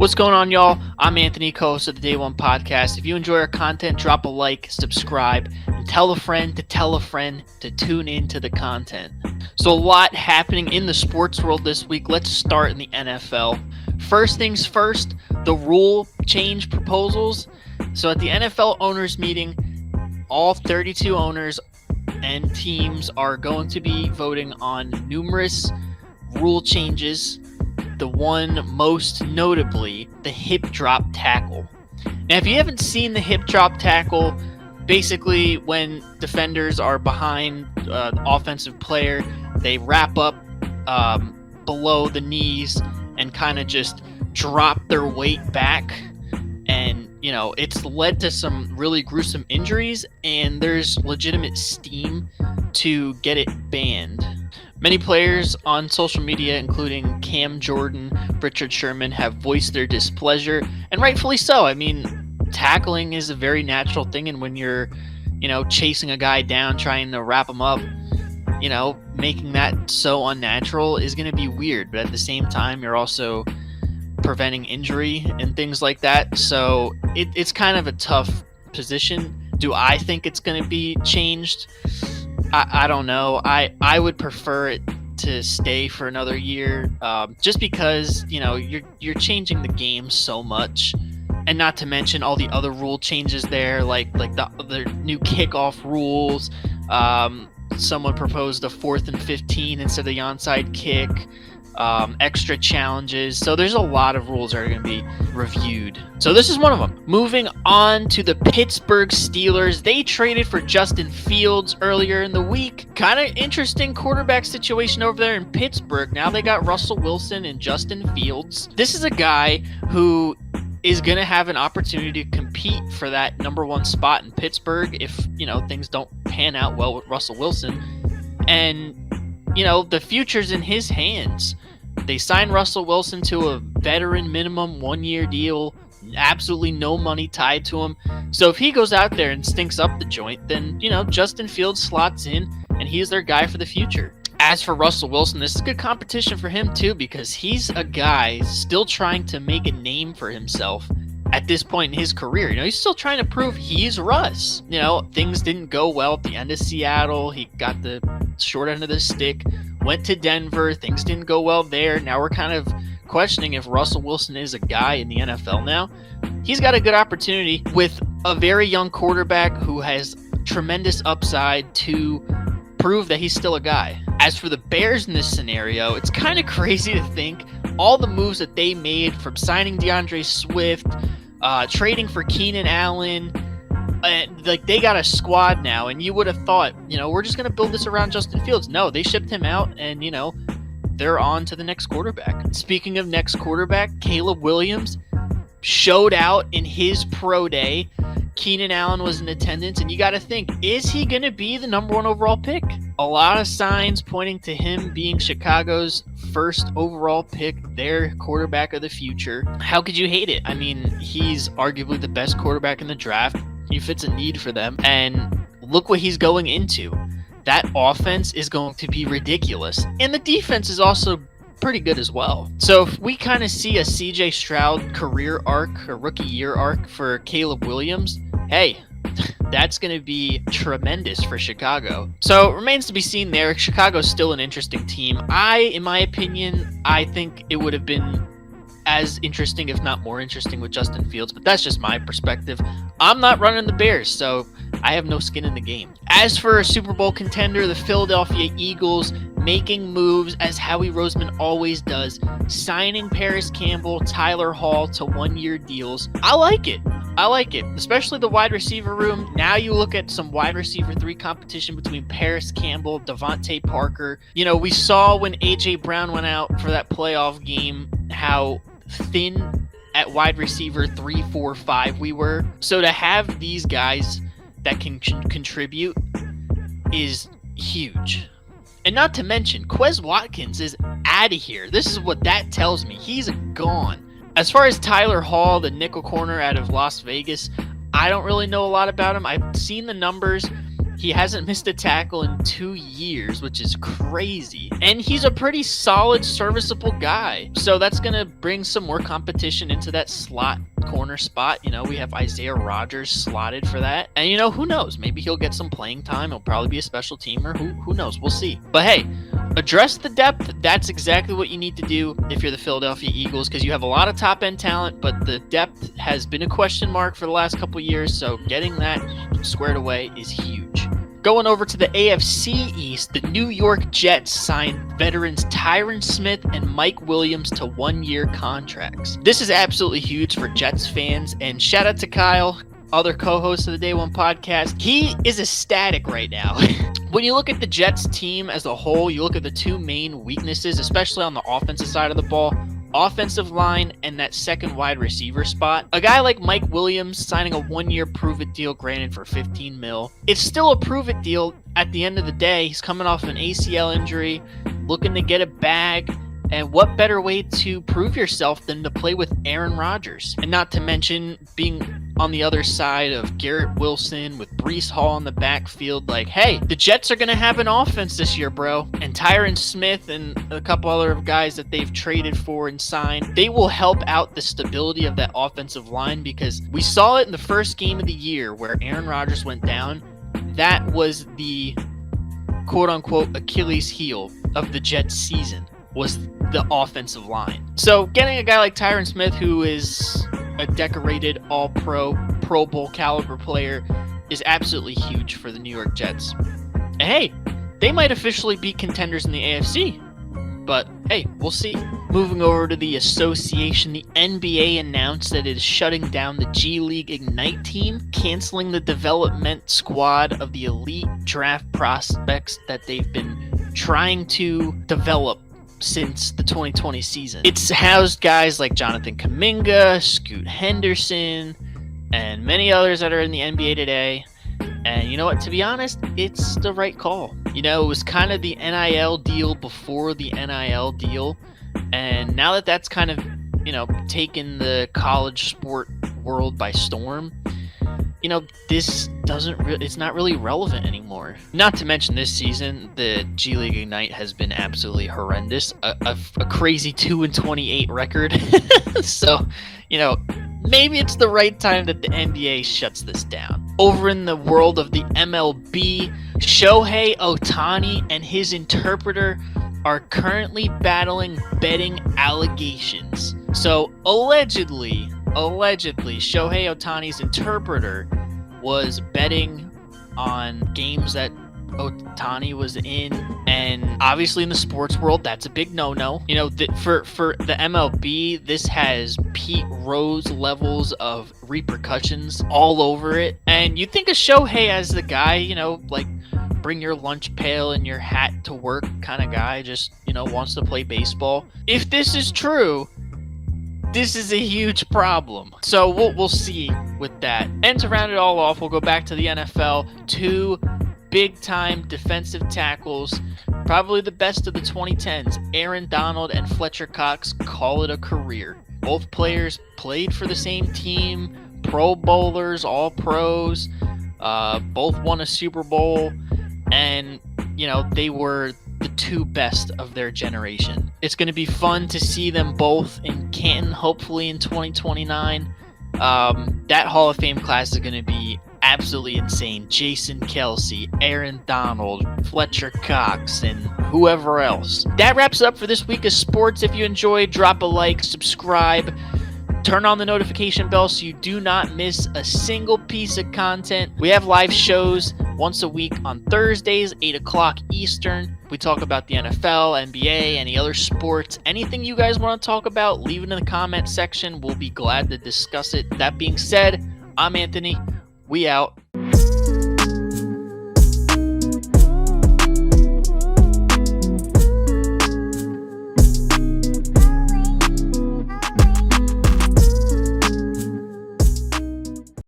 What's going on, y'all? I'm Anthony, co-host of the Day One Podcast. If you enjoy our content, drop a like, subscribe, and tell a friend to tune into the content. So a lot happening in the sports world this week. Let's start in the NFL. First things first, the rule change proposals. So at the NFL owners meeting, all 32 owners and teams are going to be voting on numerous rule changes. The one most notably, the hip drop tackle. Now, if you haven't seen the hip drop tackle, basically when defenders are behind the offensive player, they wrap up below the knees and kind of just drop their weight back. And, you know, it's led to some really gruesome injuries, and there's legitimate steam to get it banned. Many players on social media, including Cam Jordan, Richard Sherman, have voiced their displeasure, and rightfully so. I mean, tackling is a very natural thing, and when you're, chasing a guy down, trying to wrap him up, making that so unnatural is going to be weird. But at the same time, you're also preventing injury and things like that. So it's kind of a tough position. Do I think it's going to be changed? I don't know. I would prefer it to stay for another year, just because you're changing the game so much, and not to mention all the other rule changes there, like the new kickoff rules. Someone proposed a 4th and 15 instead of the onside kick. Extra challenges. So there's a lot of rules that are going to be reviewed. So this is one of them. Moving on to the Pittsburgh Steelers. They traded for Justin Fields earlier in the week. Kind of interesting quarterback situation over there in Pittsburgh. Now they got Russell Wilson and Justin Fields. This is a guy who is going to have an opportunity to compete for that number one spot in Pittsburgh if, things don't pan out well with Russell Wilson. And the future's in his hands. They signed Russell Wilson to a veteran minimum 1-year deal, absolutely no money tied to him. So if he goes out there and stinks up the joint, then, Justin Fields slots in and he's their guy for the future. As for Russell Wilson, this is good competition for him too, because he's a guy still trying to make a name for himself at this point in his career. He's still trying to prove he's Russ. Things didn't go well at the end of Seattle. He got the short end of the stick, went to Denver. Things didn't go well there. Now we're kind of questioning if Russell Wilson is a guy in the NFL now. He's got a good opportunity with a very young quarterback who has tremendous upside to prove that he's still a guy. As for the Bears in this scenario, it's kind of crazy to think all the moves that they made, from signing DeAndre Swift, trading for Keenan Allen, they got a squad now, and you would have thought, we're just going to build this around Justin Fields. No, they shipped him out, and, they're on to the next quarterback. Speaking of next quarterback, Caleb Williams showed out in his pro day. Keenan Allen was in attendance, and you got to think, is he going to be the number one overall pick? A lot of signs pointing to him being Chicago's first overall pick, their quarterback of the future. How could you hate it? I mean, he's arguably the best quarterback in the draft. He fits a need for them, and look what he's going into. That offense is going to be ridiculous, and the defense is also pretty good as well. So if we kind of see a CJ Stroud career arc, a rookie year arc for Caleb Williams, hey, that's going to be tremendous for Chicago. So it remains to be seen there. Chicago's still an interesting team. In my opinion, I think it would have been as interesting, if not more interesting, with Justin Fields, but that's just my perspective. I'm not running the Bears, so I have no skin in the game. As for a Super Bowl contender, the Philadelphia Eagles making moves as Howie Roseman always does, signing Paris Campbell, Tyler Hall to 1-year deals. I like it, especially the wide receiver room. Now you look at some wide receiver 3 competition between Paris Campbell, Devontae Parker. We saw when A.J. Brown went out for that playoff game how thin at wide receiver 3, 4, 5 we were. So to have these guys that can contribute is huge. And not to mention, Quez Watkins is out of here. This is what that tells me. He's gone. As far as Tyler Hall, the nickel corner out of Las Vegas, I don't really know a lot about him. I've seen the numbers. He hasn't missed a tackle in 2 years, which is crazy. And he's a pretty solid, serviceable guy. So that's going to bring some more competition into that slot corner spot. We have Isaiah Rodgers slotted for that. And, who knows? Maybe he'll get some playing time. He'll probably be a special teamer. Who knows? We'll see. But hey, address the depth. That's exactly what you need to do if you're the Philadelphia Eagles, because you have a lot of top-end talent, but the depth has been a question mark for the last couple years, so getting that squared away is huge. Going over to the AFC East, the New York Jets signed veterans Tyron Smith and Mike Williams to 1-year contracts. This is absolutely huge for Jets fans, and shout out to Kyle, other co-host of the Day One podcast. He is ecstatic right now. When you look at the Jets team as a whole, you look at the two main weaknesses, especially on the offensive side of the ball, offensive line and that second wide receiver spot. A guy like Mike Williams signing a 1-year prove-it deal, granted for $15 million. It's still a prove-it deal at the end of the day. He's coming off an ACL injury, looking to get a bag. And what better way to prove yourself than to play with Aaron Rodgers? And not to mention being on the other side of Garrett Wilson with Breece Hall in the backfield. Like, hey, the Jets are going to have an offense this year, bro. And Tyron Smith and a couple other guys that they've traded for and signed, they will help out the stability of that offensive line, because we saw it in the first game of the year where Aaron Rodgers went down. That was the quote-unquote Achilles heel of the Jets season, was the offensive line. So getting a guy like Tyron Smith, who is a decorated all-pro, Pro Bowl caliber player, is absolutely huge for the New York Jets. And hey, they might officially be contenders in the AFC. But hey, we'll see. Moving over to the association, the NBA announced that it is shutting down the G League Ignite team, canceling the development squad of the elite draft prospects that they've been trying to develop since the 2020 season. It's housed guys like Jonathan Kuminga, Scoot Henderson, and many others that are in the NBA today. And you know what? To be honest, it's the right call. It was kind of the NIL deal before the NIL deal. And now that that's kind of, taken the college sport world by storm, this it's not really relevant anymore. Not to mention this season, the G League Ignite has been absolutely horrendous. A crazy 2-28 record. So, maybe it's the right time that the NBA shuts this down. Over in the world of the MLB, Shohei Ohtani and his interpreter are currently battling betting allegations. So allegedly, Shohei Ohtani's interpreter was betting on games that Ohtani was in, and obviously in the sports world, that's a big no-no. For the MLB, this has Pete Rose levels of repercussions all over it. And you think of Shohei as the guy, like bring your lunch pail and your hat to work kind of guy, just, wants to play baseball. If this is true, this is a huge problem. So we'll see with that. And to round it all off, we'll go back to the NFL. 2 big-time defensive tackles, probably the best of the 2010s. Aaron Donald and Fletcher Cox call it a career. Both players played for the same team, Pro Bowlers, all pros, both won a Super Bowl, and, they were the 2 best of their generation. It's going to be fun to see them both in Canton, hopefully in 2029. That Hall of Fame class is going to be absolutely insane. Jason Kelce, Aaron Donald, Fletcher Cox, and whoever else. That wraps it up for this week of sports. If you enjoyed, drop a like, subscribe, turn on the notification bell so you do not miss a single piece of content. We have live shows once a week on Thursdays, 8 o'clock Eastern. We talk about the NFL, NBA, any other sports. Anything you guys want to talk about, leave it in the comment section. We'll be glad to discuss it. That being said, I'm Anthony. We out.